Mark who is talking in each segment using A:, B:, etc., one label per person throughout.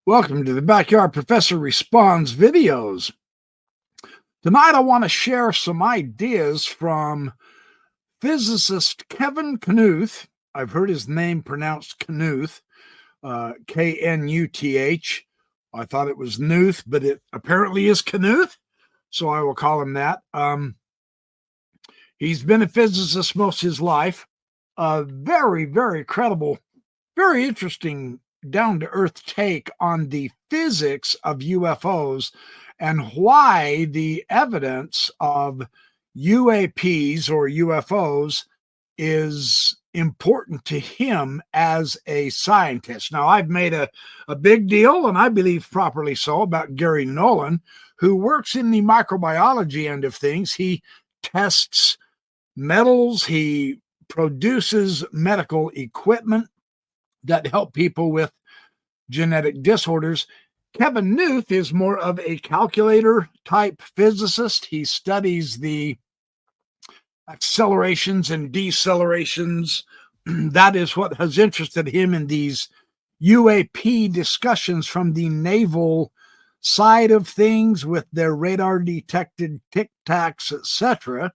A: Welcome to the Backyard Professor Responds videos. Tonight I want to share some ideas from physicist Kevin Knuth. I've heard his name pronounced Knuth, K-N-U-T-H. I thought it was Knuth, but it apparently is Knuth, so I will call him that. He's been a physicist most of his life. Very, very credible, very interesting down-to-earth take on the physics of UFOs and why the evidence of UAPs or UFOs is important to him as a scientist. Now, I've made a big deal, and I believe properly so, about Gary Nolan, who works in the microbiology end of things. He tests metals, he produces medical equipment that help people with genetic disorders. Kevin Knuth is more of a calculator type physicist. He studies the accelerations and decelerations. That is what has interested him in these UAP discussions from the naval side of things with their radar detected tic-tacs, etc.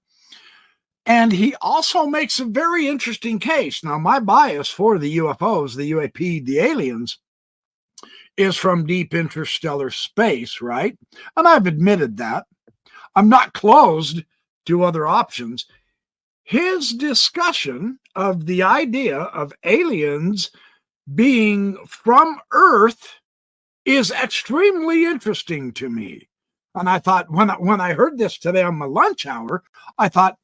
A: And he also makes a very interesting case. Now, my bias for the UFOs, the UAP, the aliens, is from deep interstellar space, right? And I've admitted that. I'm not closed to other options. His discussion of the idea of aliens being from Earth is extremely interesting to me. And I thought, when I heard this today on my lunch hour, I thought,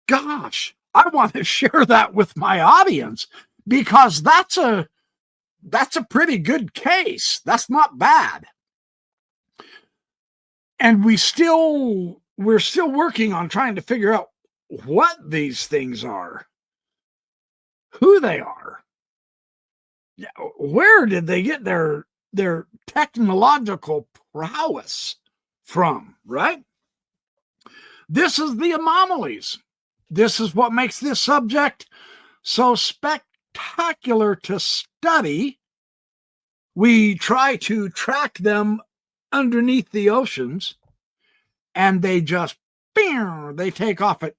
A: gosh, I want to share that with my audience, because that's a pretty good case. That's not bad. And we're still working on trying to figure out what these things are, who they are, where did they get their technological prowess from, right? This is the anomalies. This is what makes this subject so spectacular to study. We try to track them underneath the oceans, and they just, they take off at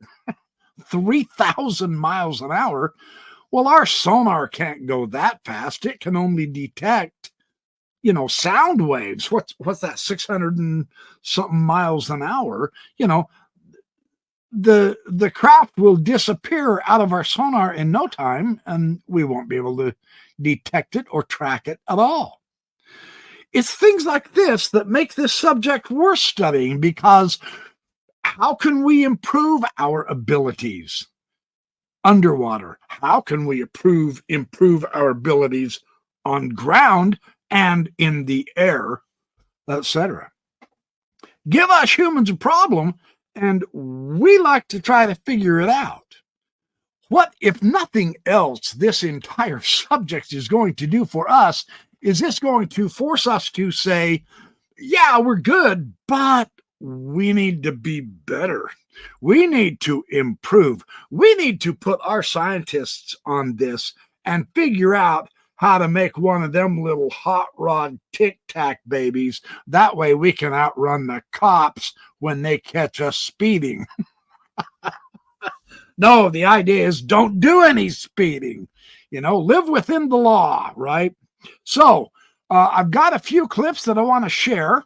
A: 3,000 miles an hour. Well, our sonar can't go that fast. It can only detect, sound waves. What's that, 600 and something miles an hour? The craft will disappear out of our sonar in no time, and we won't be able to detect it or track it at all. It's things like this that make this subject worth studying, because how can we improve our abilities underwater? How can we improve our abilities on ground and in the air, etc.? Give us humans a problem, and we like to try to figure it out. What, if nothing else, this entire subject is going to do for us is this going to force us to say, yeah, we're good, but we need to be better. We need to improve. We need to put our scientists on this and figure out how to make one of them little hot rod tic-tac babies. That way we can outrun the cops when they catch us speeding. No, the idea is don't do any speeding. Live within the law, right? So I've got a few clips that I want to share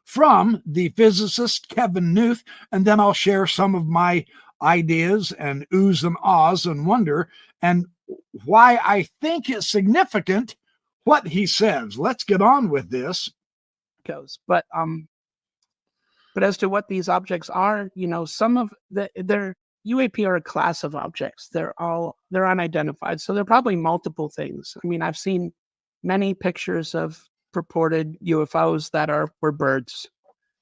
A: from the physicist Kevin Knuth, and then I'll share some of my ideas and oohs and ahs and wonder, and why I think it's significant what he says. Let's get on with this.
B: But as to what these objects are, some of their UAP are a class of objects. They're unidentified, so they're probably multiple things. I mean, I've seen many pictures of purported UFOs that were birds,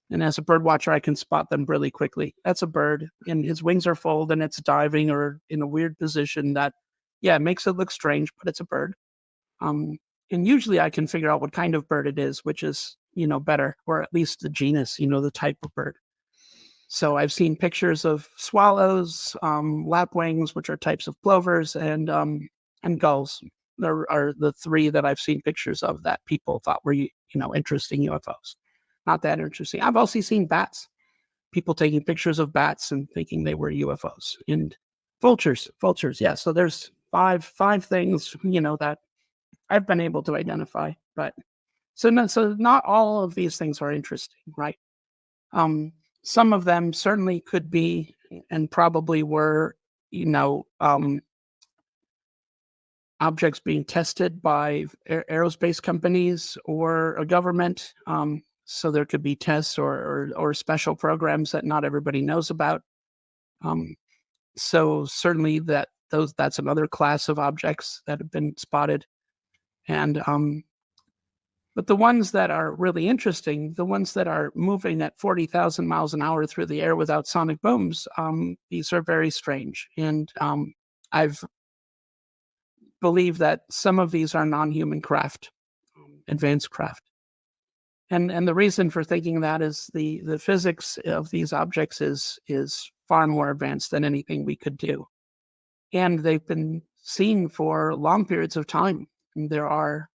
B: and as a bird watcher, I can spot them really quickly. That's a bird, and his wings are folded, and it's diving or in a weird position that, it makes it look strange, but it's a bird. And usually I can figure out what kind of bird it is, which is, better, or at least the genus, the type of bird. So I've seen pictures of swallows, lapwings, which are types of plovers, and gulls. are the three that I've seen pictures of that people thought were, interesting UFOs. Not that interesting. I've also seen bats. People taking pictures of bats and thinking they were UFOs. And vultures. Yeah. So there's five things, that I've been able to identify. But so not all of these things are interesting, right? Some of them certainly could be and probably were, objects being tested by aerospace companies or a government. So there could be tests or special programs that not everybody knows about. So certainly that's another class of objects that have been spotted. And but the ones that are really interesting, the ones that are moving at 40,000 miles an hour through the air without sonic booms, these are very strange. And I've believe that some of these are non-human craft, advanced craft. And the reason for thinking that is the physics of these objects is far more advanced than anything we could do. And they've been seen for long periods of time. And there are,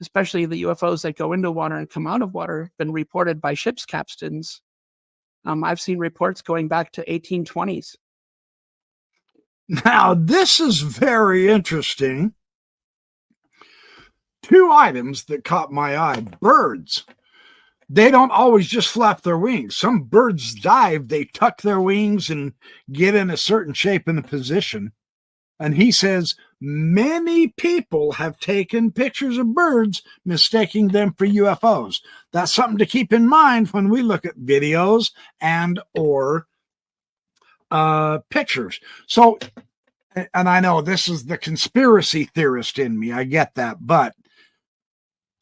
B: especially the UFOs that go into water and come out of water, been reported by ship's captains. I've seen reports going back to 1820s.
A: Now, this is very interesting. Two items that caught my eye. Birds. They don't always just flap their wings. Some birds dive, they tuck their wings and get in a certain shape and a position. And he says many people have taken pictures of birds, mistaking them for UFOs. That's something to keep in mind when we look at videos and or pictures. So, and I know this is the conspiracy theorist in me, I get that, but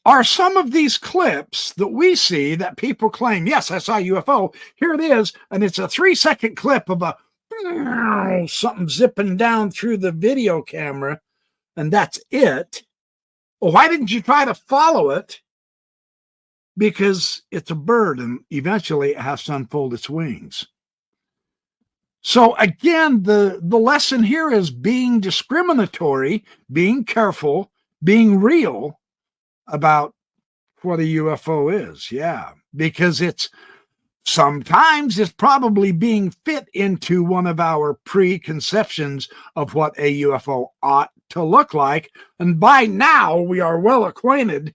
A: are some of these clips that we see that people claim, yes, I saw a UFO, here it is, and it's a 3-second clip of a something zipping down through the video camera, and that's it. Well, why didn't you try to follow it? Because it's a bird, and eventually it has to unfold its wings. So again, the lesson here is being discriminatory, being careful, being real about what a UFO is. Yeah, because sometimes it's probably being fit into one of our preconceptions of what a UFO ought to look like. And by now we are well acquainted,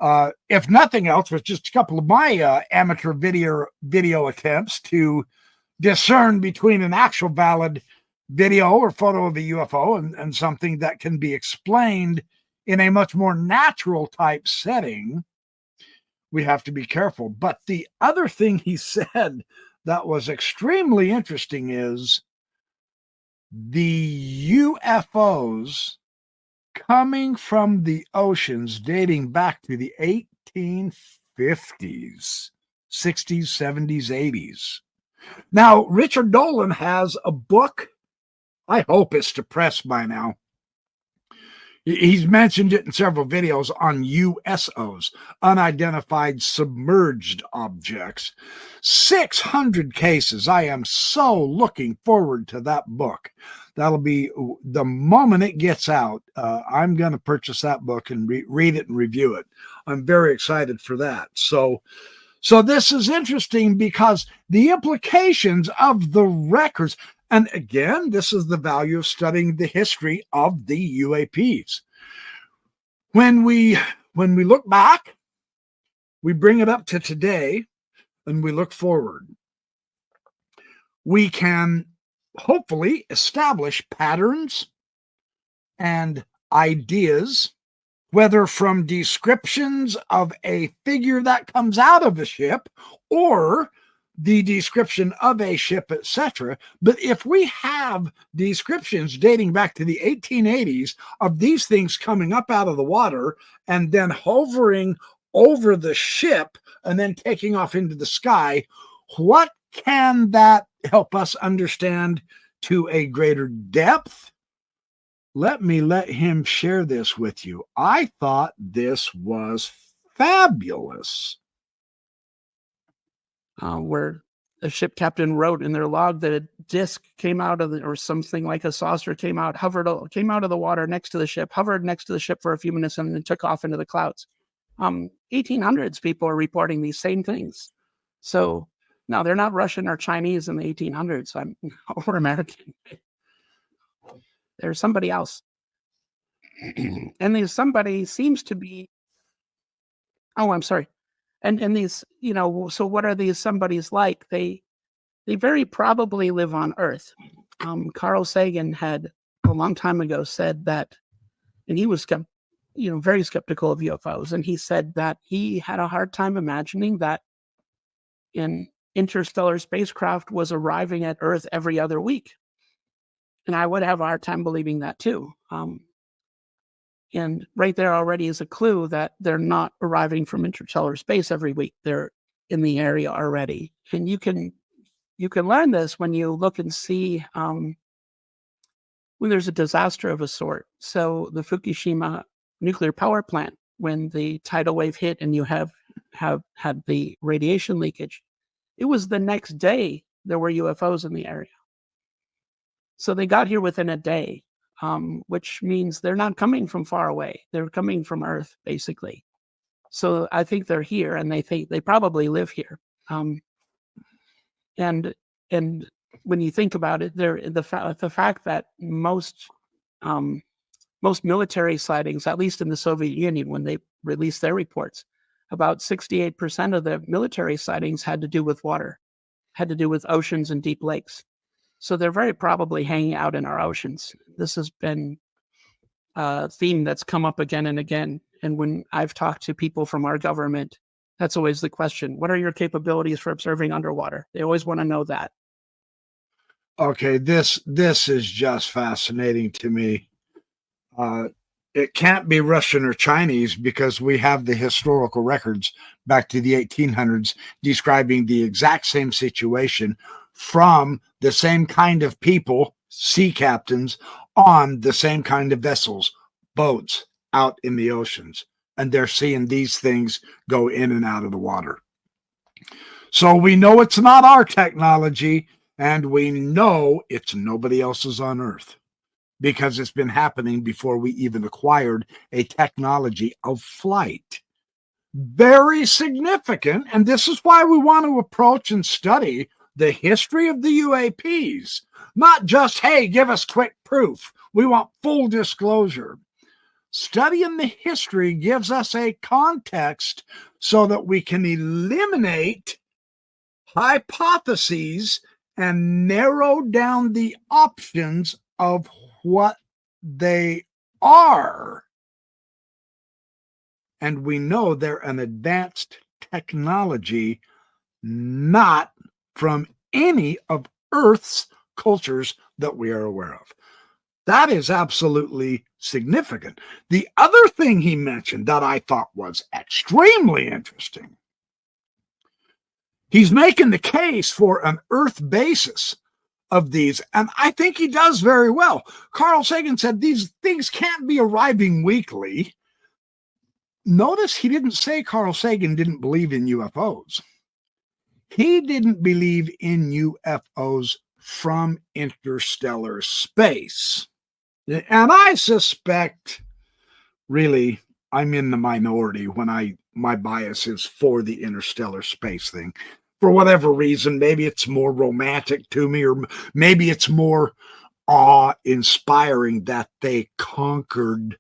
A: if nothing else, with just a couple of my amateur video attempts to discern between an actual valid video or photo of a UFO and something that can be explained in a much more natural type setting. We have to be careful. But the other thing he said that was extremely interesting is the UFOs coming from the oceans dating back to the 1850s, 60s, 70s, 80s. Now, Richard Dolan has a book. I hope it's to press by now. He's mentioned it in several videos on USOs, unidentified submerged objects. 600 cases. I am so looking forward to that book. That'll be the moment it gets out. I'm going to purchase that book and read it and review it. I'm very excited for that. So this is interesting because the implications of the records, and again, this is the value of studying the history of the UAPs. When we look back, we bring it up to today, and we look forward. We can hopefully establish patterns and ideas, whether from descriptions of a figure that comes out of a ship or the description of a ship, etc. But if we have descriptions dating back to the 1880s of these things coming up out of the water and then hovering over the ship and then taking off into the sky, what can that help us understand to a greater depth? Let him share this with you. I thought this was fabulous.
B: Where the ship captain wrote in their log that a disc came out of or something like a saucer came out of the water next to the ship, hovered next to the ship for a few minutes, and then took off into the clouds. 1800s people are reporting these same things. So no, they're not Russian or Chinese in the 1800s. Or American. There's somebody else. And there's somebody seems to be, oh, I'm sorry. And these, so what are these somebodies like? They very probably live on Earth. Carl Sagan had a long time ago said that, and he was very skeptical of UFOs, and he said that he had a hard time imagining that an interstellar spacecraft was arriving at Earth every other week. And I would have a hard time believing that too. And right there already is a clue that they're not arriving from interstellar space every week. They're in the area already. And you can learn this when you look and see when there's a disaster of a sort. So the Fukushima nuclear power plant, when the tidal wave hit and you have had the radiation leakage, it was the next day there were UFOs in the area. So they got here within a day. Which means they're not coming from far away. They're coming from Earth, basically. So I think they're here, and they think they probably live here. And when you think about it, the fact that most military sightings, at least in the Soviet Union, when they released their reports, about 68% of the military sightings had to do with water, had to do with oceans and deep lakes. So they're very probably hanging out in our oceans. This has been a theme that's come up again and again. And when I've talked to people from our government, that's always the question. What are your capabilities for observing underwater? They always want to know that.
A: Okay, this is just fascinating to me. It can't be Russian or Chinese because we have the historical records back to the 1800s describing the exact same situation from the same kind of people, sea captains, on the same kind of vessels, boats out in the oceans. And they're seeing these things go in and out of the water. So we know it's not our technology, and we know it's nobody else's on Earth, because it's been happening before we even acquired a technology of flight. Very significant, and this is why we want to approach and study the history of the UAPs. Not just, hey, give us quick proof. We want full disclosure. Studying the history gives us a context so that we can eliminate hypotheses and narrow down the options of what they are. And we know they're an advanced technology, not from any of Earth's cultures that we are aware of. That is absolutely significant. The other thing he mentioned that I thought was extremely interesting, he's making the case for an Earth basis of these, and I think he does very well. Carl Sagan said these things can't be arriving weekly. Notice he didn't say Carl Sagan didn't believe in UFOs. He didn't believe in UFOs from interstellar space. And I suspect, really, I'm in the minority when my bias is for the interstellar space thing. For whatever reason, maybe it's more romantic to me, or maybe it's more awe-inspiring that they conquered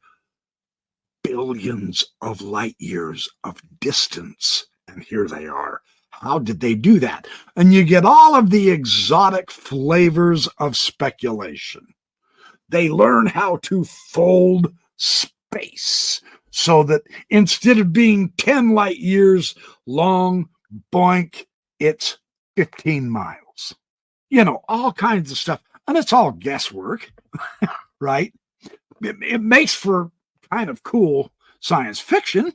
A: billions of light years of distance. And here they are. How did they do that? And you get all of the exotic flavors of speculation. They learn how to fold space so that instead of being 10 light years long, boink, it's 15 miles. All kinds of stuff. And it's all guesswork, right? It makes for kind of cool science fiction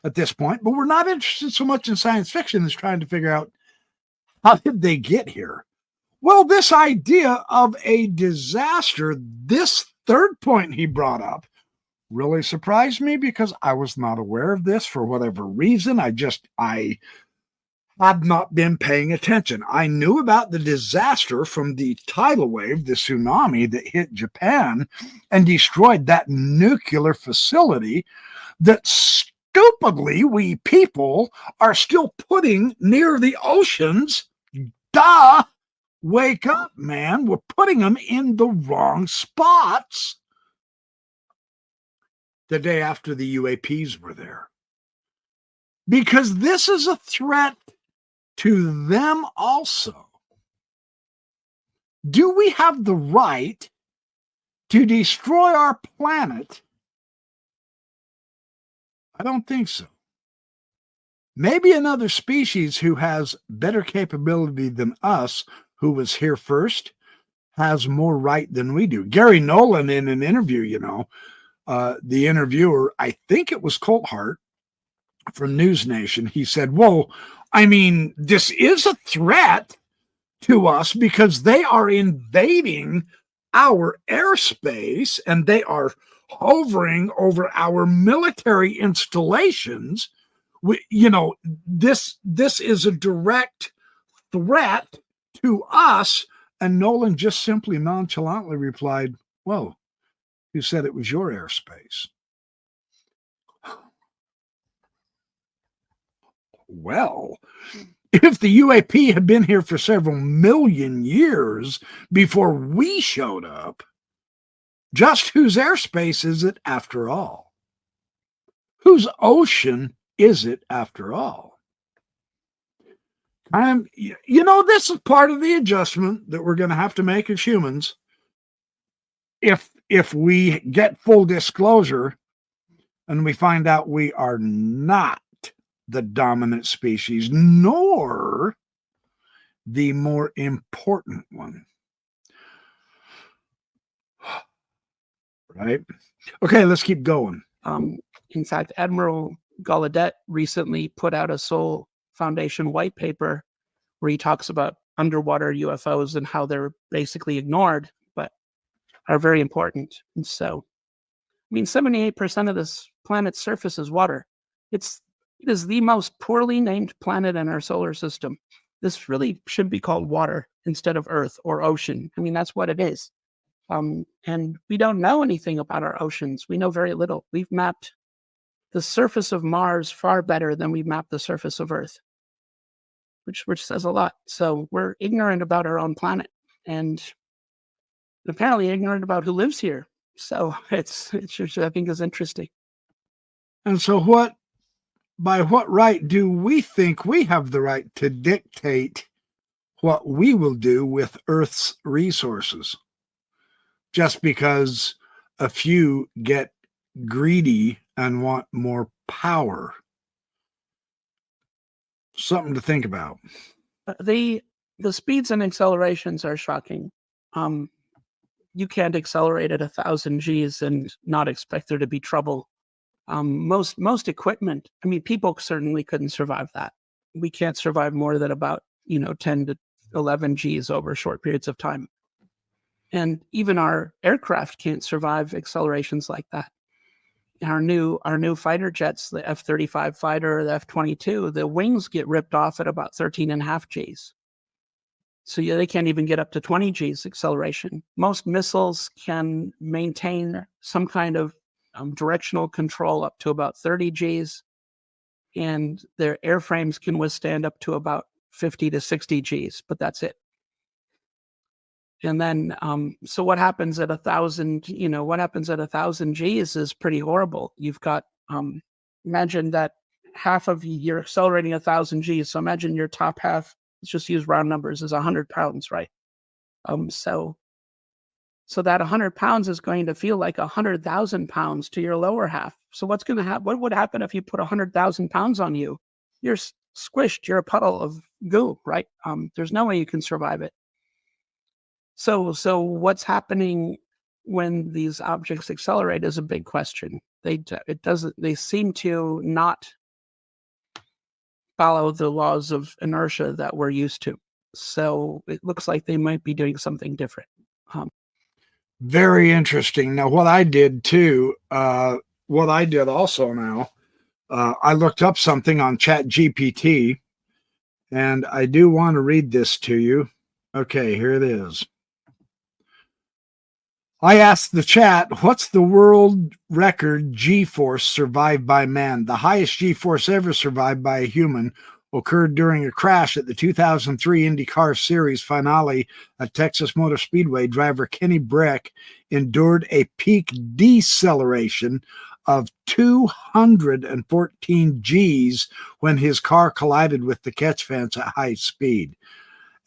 A: at this point, but we're not interested so much in science fiction as trying to figure out how did they get here? Well, this idea of a disaster, this third point he brought up, really surprised me because I was not aware of this for whatever reason. I had not been paying attention. I knew about the disaster from the tidal wave, the tsunami that hit Japan and destroyed that nuclear facility that stupidly we people are still putting near the oceans. Duh! Wake up, man. We're putting them in the wrong spots. The day after the UAPs were there. Because this is a threat to them also. Do we have the right to destroy our planet? I don't think so. Maybe another species who has better capability than us, who was here first, has more right than we do. Gary Nolan, in an interview, the interviewer, I think it was Colthart from News Nation, he said, well, I mean, this is a threat to us because they are invading our airspace and they are hovering over our military installations. This is a direct threat to us. And Nolan just simply nonchalantly replied, well, who said it was your airspace? Well, if the UAP had been here for several million years before we showed up, just whose airspace is it after all? Whose ocean is it after all? This is part of the adjustment that we're going to have to make as humans. If we get full disclosure and we find out we are not the dominant species, nor the more important one. Right? Okay, let's keep going.
B: In fact, Admiral Gallaudet recently put out a Sol Foundation white paper where he talks about underwater UFOs and how they're basically ignored, but are very important. And so, 78% of this planet's surface is water. It is the most poorly named planet in our solar system. This really should be called water instead of Earth or ocean. That's what it is. And we don't know anything about our oceans. We know very little. We've mapped the surface of Mars far better than we've mapped the surface of Earth, which says a lot. So we're ignorant about our own planet and apparently ignorant about who lives here. So it's I think is interesting.
A: And so by what right do we think we have the right to dictate what we will do with Earth's resources? Just because a few get greedy and want more power. Something to think about.
B: The speeds and accelerations are shocking. You can't accelerate at 1,000 Gs and not expect there to be trouble. Most equipment, people certainly couldn't survive that. We can't survive more than about 10 to 11 Gs over short periods of time. And even our aircraft can't survive accelerations like that. Our new fighter jets, the F-35 fighter, the F-22, the wings get ripped off at about 13.5 Gs. So they can't even get up to 20 Gs acceleration. Most missiles can maintain some kind of directional control up to about 30 Gs, and their airframes can withstand up to about 50 to 60 Gs, but that's it. And then, so what happens at 1,000? What happens at 1,000 Gs is pretty horrible. You've got, imagine that half of you're accelerating 1,000 Gs. So imagine your top half. Let's just use round numbers, is 100 pounds, right? So that 100 pounds is going to feel like 100,000 pounds to your lower half. So what's going to happen? What would happen if you put 100,000 pounds on you? You're squished. You're a puddle of goo, right? There's no way you can survive it. So what's happening when these objects accelerate is a big question. They seem to not follow the laws of inertia that we're used to. So it looks like they might be doing something different.
A: Very interesting. Now, what I did also now, I looked up something on ChatGPT, And I do want to read this to you. Okay, here it is. I asked the chat, what's the world record G-force survived by man? The highest G-force ever survived by a human occurred during a crash at the 2003 IndyCar Series finale at Texas Motor Speedway. Driver Kenny Breck endured a peak deceleration of 214 Gs when his car collided with the catch fence at high speed.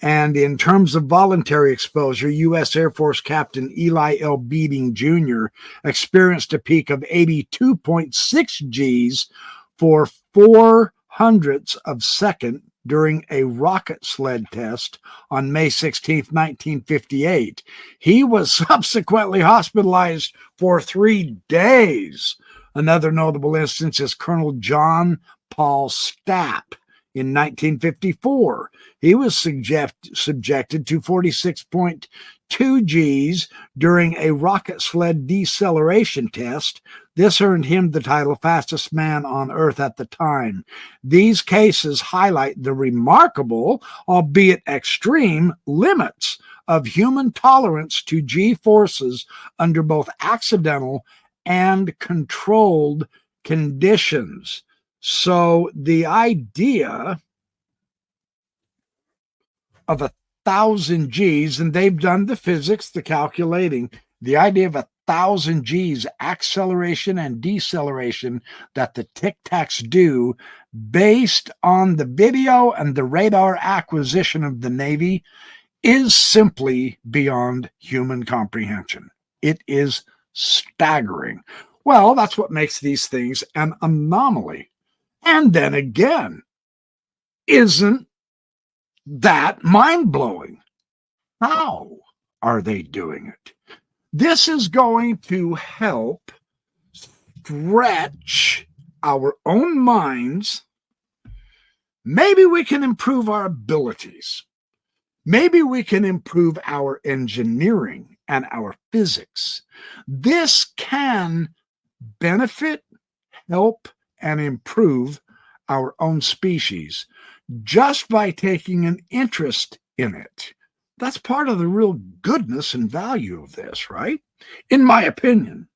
A: And in terms of voluntary exposure, U.S. Air Force Captain Eli L. Beading Jr. experienced a peak of 82.6 Gs for 4/100ths of a second during a rocket sled test on May 16, 1958. He was subsequently hospitalized for 3 days. Another notable instance is Colonel John Paul Stapp. In 1954, he was subjected to 46.2 Gs during a rocket sled deceleration test. This earned him the title fastest man on Earth at the time. These cases highlight the remarkable, albeit extreme, limits of human tolerance to G-forces under both accidental and controlled conditions. So the idea of 1,000 Gs, and they've done the physics, the calculating, the idea of 1,000 Gs acceleration and deceleration that the Tic Tacs do based on the video and the radar acquisition of the Navy is simply beyond human comprehension. It is staggering. Well, that's what makes these things an anomaly. And then again, isn't that mind-blowing? How are they doing it? This is going to help stretch our own minds. Maybe we can improve our abilities. Maybe we can improve our engineering and our physics. This can benefit, help, and improve our own species just by taking an interest in it. That's part of the real goodness and value of this, right? In my opinion.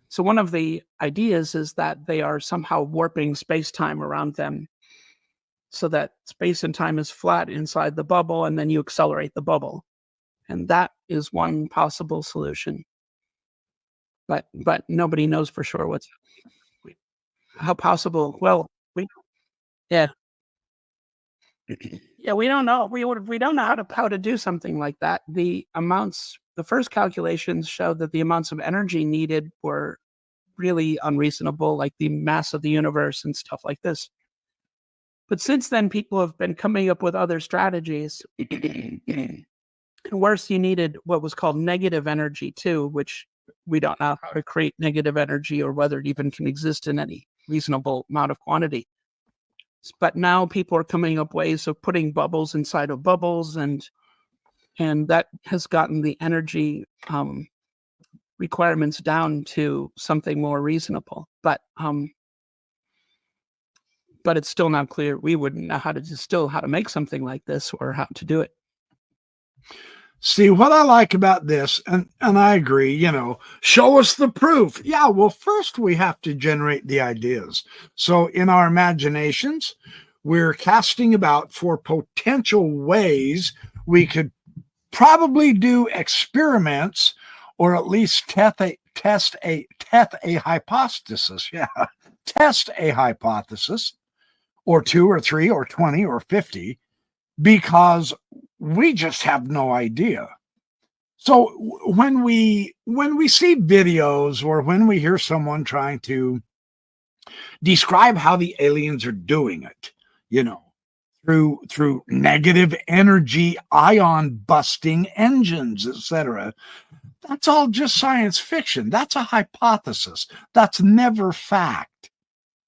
B: So one of the ideas is that they are somehow warping space-time around them so that space and time is flat inside the bubble, and then you accelerate the bubble. And that is one possible solution. But nobody knows for sure how possible. Well, yeah, we don't know. We don't know how to do something like that. The first calculations showed that the amounts of energy needed were really unreasonable, like the mass of the universe and stuff like this. But since then, people have been coming up with other strategies. And worse, you needed what was called negative energy too, which we don't know how to create negative energy or whether it even can exist in any reasonable amount of quantity. But now people are coming up ways of putting bubbles inside of bubbles, and that has gotten the energy requirements down to something more reasonable. But it's still not clear. We wouldn't know how to make something like this or how to do it.
A: See, what I like about this, and I agree, show us the proof. Yeah, well, first we have to generate the ideas. So in our imaginations, we're casting about for potential ways we could probably do experiments or at least test a hypothesis. Yeah, test a hypothesis or 2 or 3 or 20 or 50 because we just have no idea. So when we see videos or when we hear someone trying to describe how the aliens are doing it, through negative energy, ion busting engines, etc., that's all just science fiction. That's a hypothesis. That's never fact.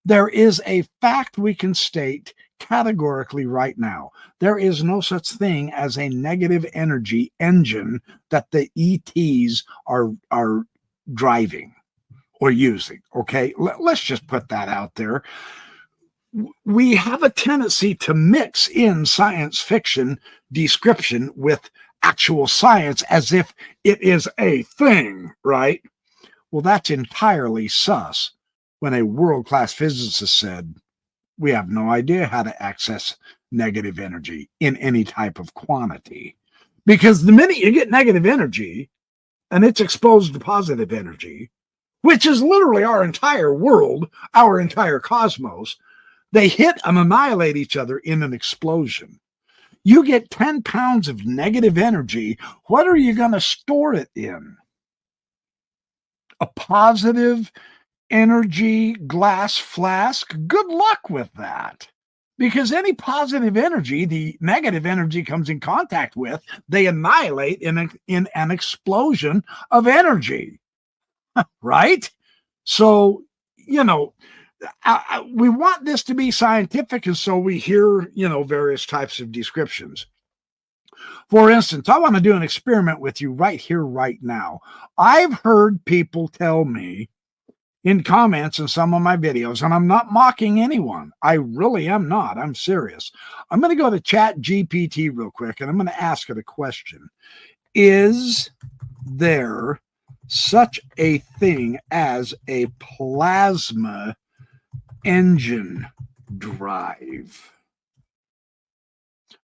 A: There is a fact we can state categorically right now. There is no such thing as a negative energy engine that the ETs are driving or using. Okay, let's just put that out there. we have a tendency to mix in science fiction description with actual science as if it is a thing, right? Well, that's entirely sus when a world-class physicist said, we have no idea how to access negative energy in any type of quantity. Because the minute you get negative energy and it's exposed to positive energy, which is literally our entire world, our entire cosmos, they hit and annihilate each other in an explosion. You get 10 pounds of negative energy. What are you going to store it in? A positive energy glass flask? Good luck with that. Because any positive energy, the negative energy comes in contact with, they annihilate in an explosion of energy, right? So, you know, we want this to be scientific, and so we hear, various types of descriptions. For instance, I want to do an experiment with you right here, right now. I've heard people tell me in comments in some of my videos, and I'm not mocking anyone. I really am not. I'm serious. I'm going to go to Chat GPT real quick, and I'm going to ask it a question. Is there such a thing as a plasma engine drive?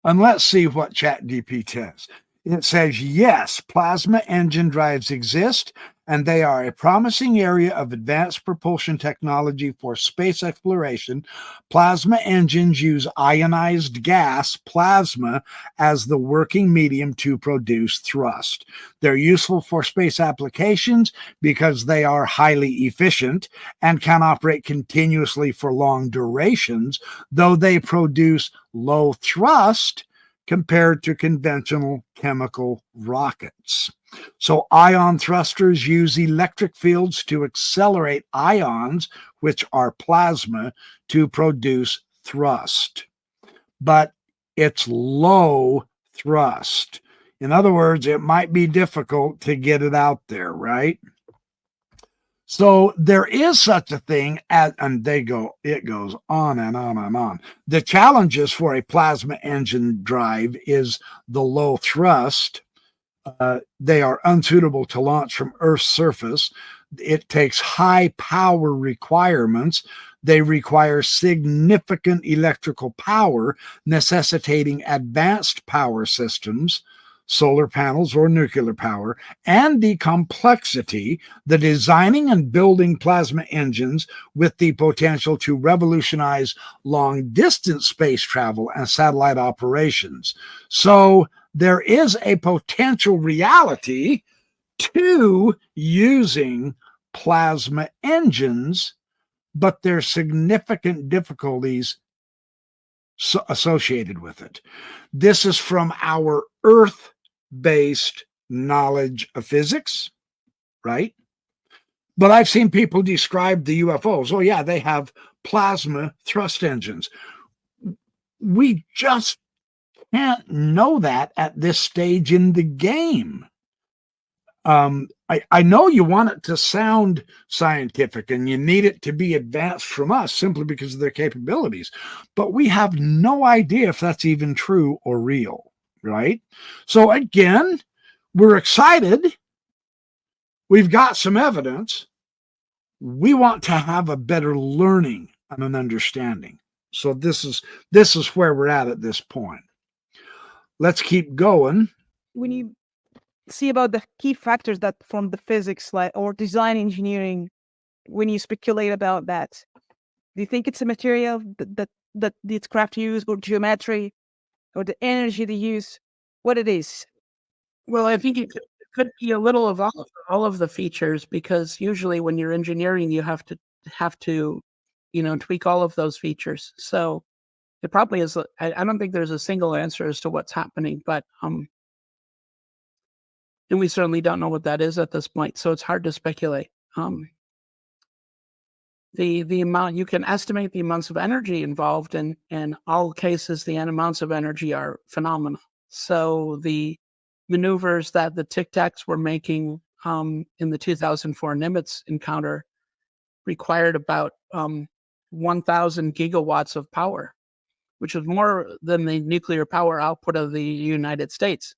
A: And let's see what ChatGPT says. It says, yes, plasma engine drives exist, and they are a promising area of advanced propulsion technology for space exploration. Plasma engines use ionized gas, plasma, as the working medium to produce thrust. They're useful for space applications because they are highly efficient and can operate continuously for long durations, though they produce low thrust compared to conventional chemical rockets. So ion thrusters use electric fields to accelerate ions, which are plasma, to produce thrust. But it's low thrust. In other words, it might be difficult to get it out there, right? So there is such a thing as, and it goes on and on and on. The challenges for a plasma engine drive is the low thrust. They are unsuitable to launch from Earth's surface. It takes high power requirements. They require significant electrical power, necessitating advanced power systems, solar panels or nuclear power, and the complexity, the designing and building plasma engines with the potential to revolutionize long-distance space travel and satellite operations. So there is a potential reality to using plasma engines, but there's significant difficulties associated with it. This is from our Earth-based knowledge of physics, right? But I've seen people describe the UFOs. Oh, yeah, they have plasma thrust engines. We just can't know that at this stage in the game. I know you want it to sound scientific and you need it to be advanced from us simply because of their capabilities, but we have no idea if that's even true or real, right? So again, we're excited. We've got some evidence. We want to have a better learning and an understanding. So this is where we're at this point. Let's keep going.
C: When you see about the key factors that form the physics, like or design engineering, when you speculate about that, do you think it's a material that these craft use, or geometry, or the energy they use? What it is?
B: Well, I think it could be a little of all of the features, because usually when you're engineering, you have to tweak all of those features. So it probably is. I don't think there's a single answer as to what's happening, but and we certainly don't know what that is at this point, so it's hard to speculate. The amount, you can estimate the amounts of energy involved, and in all cases, the amounts of energy are phenomenal. So the maneuvers that the Tic Tacs were making in the 2004 Nimitz encounter required about 1,000 gigawatts of power, which is more than the nuclear power output of the United States.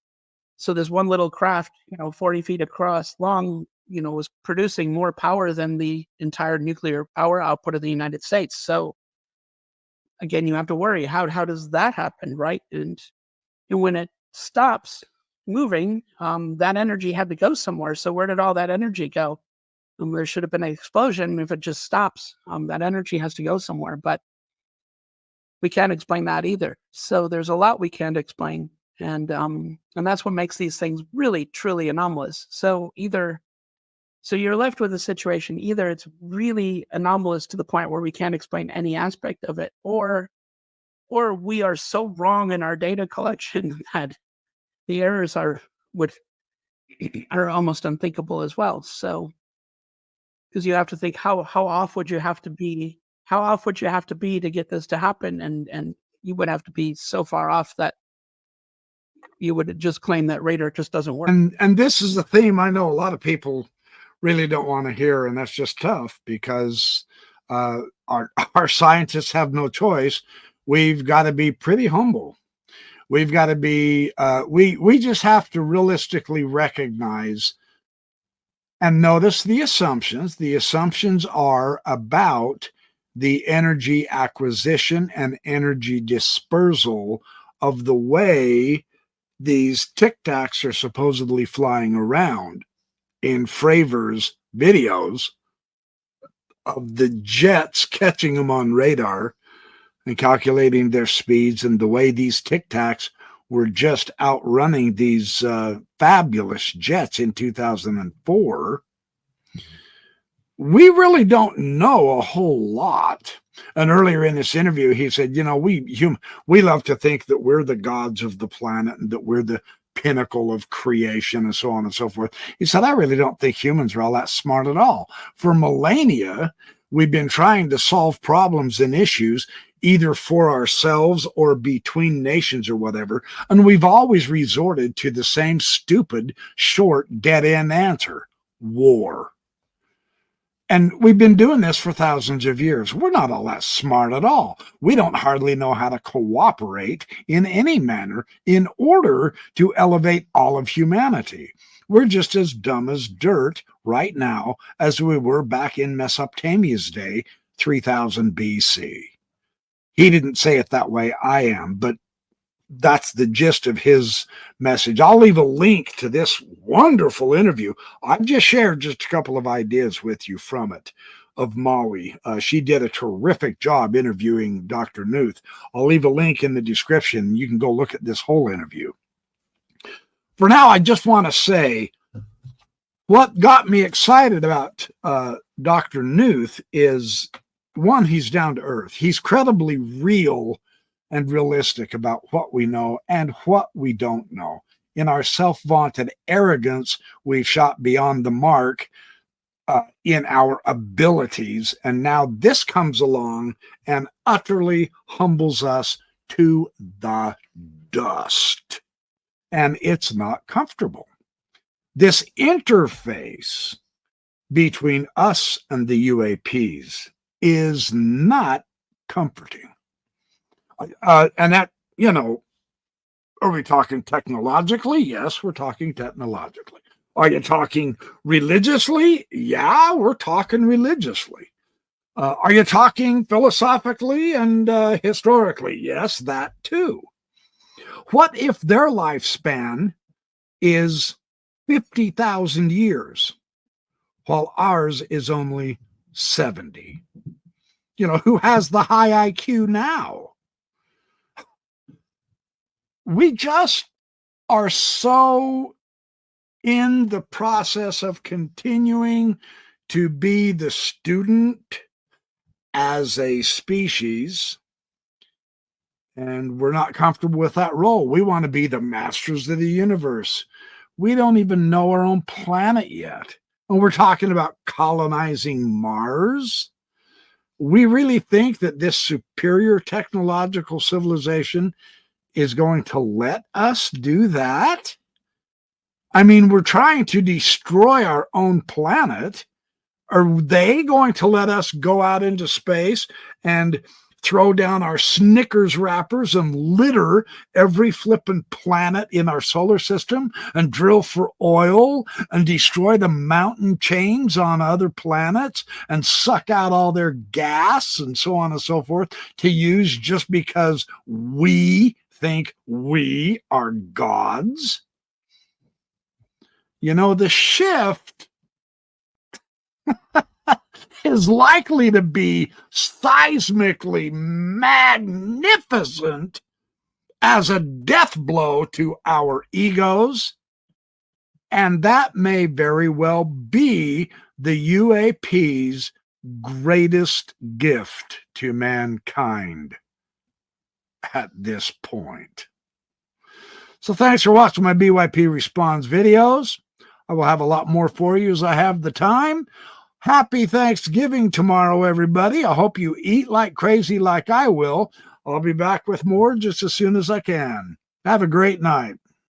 B: So this one little craft, 40 feet across long, was producing more power than the entire nuclear power output of the United States. So again, you have to worry, how does that happen, right? And when it stops moving, that energy had to go somewhere. So where did all that energy go? There should have been an explosion. If it just stops, that energy has to go somewhere. But we can't explain that either. So there's a lot we can't explain, and that's what makes these things really, truly anomalous. So you're left with a situation, either it's really anomalous to the point where we can't explain any aspect of it, or we are so wrong in our data collection that the errors are almost unthinkable as well. So, because you have to think, how off would you have to be? How off would you have to be to get this to happen? And you would have to be so far off that you would just claim that radar just doesn't work.
A: And this is a theme I know a lot of people really don't want to hear, and that's just tough because our scientists have no choice. We've got to be pretty humble. We've got to be, we just have to realistically recognize and notice the assumptions. The assumptions are about the energy acquisition and energy dispersal of the way these Tic Tacs are supposedly flying around. In Fravor's videos of the jets catching them on radar and calculating their speeds, and the way these Tic Tacs were just outrunning these fabulous jets in 2004, we really don't know a whole lot. And earlier in this interview, he said, we love to think that we're the gods of the planet and that we're the pinnacle of creation and so on and so forth. He said, I really don't think humans are all that smart at all. For millennia, we've been trying to solve problems and issues either for ourselves or between nations or whatever, and we've always resorted to the same stupid, short, dead-end answer: war. And we've been doing this for thousands of years. We're not all that smart at all. We don't hardly know how to cooperate in any manner in order to elevate all of humanity. We're just as dumb as dirt right now as we were back in Mesopotamia's day, 3000 BC. He didn't say it that way, I am, but that's the gist of his message. I'll leave a link to this wonderful interview. I've just shared just a couple of ideas with you from it, of Maui. She did a terrific job interviewing Dr. Knuth. I'll leave a link in the description. You can go look at this whole interview. For now, I just want to say what got me excited about Dr. Knuth is, one, he's down to earth. He's credibly real and realistic about what we know and what we don't know. In our self-vaunted arrogance, we've shot beyond the mark in our abilities, and now this comes along and utterly humbles us to the dust. And it's not comfortable. This interface between us and the UAPs is not comforting. And that, are we talking technologically? Yes, we're talking technologically. Are you talking religiously? Yeah, we're talking religiously. Are you talking philosophically and historically? Yes, that too. What if their lifespan is 50,000 years, while ours is only 70? Who has the high IQ now? We just are so in the process of continuing to be the student as a species, and we're not comfortable with that role. We want to be the masters of the universe. We don't even know our own planet yet. And we're talking about colonizing Mars. We really think that this superior technological civilization is going to let us do that? I mean, we're trying to destroy our own planet. Are they going to let us go out into space and throw down our Snickers wrappers and litter every flippin' planet in our solar system and drill for oil and destroy the mountain chains on other planets and suck out all their gas and so on and so forth to use just because we think we are gods? You know, the shift is likely to be seismically magnificent as a death blow to our egos. And that may very well be the UAP's greatest gift to mankind at this point. So thanks for watching my BYP Responds videos. I will have a lot more for you as I have the time. Happy Thanksgiving tomorrow, everybody. I hope you eat like crazy like I will. I'll be back with more just as soon as I can. Have a great night.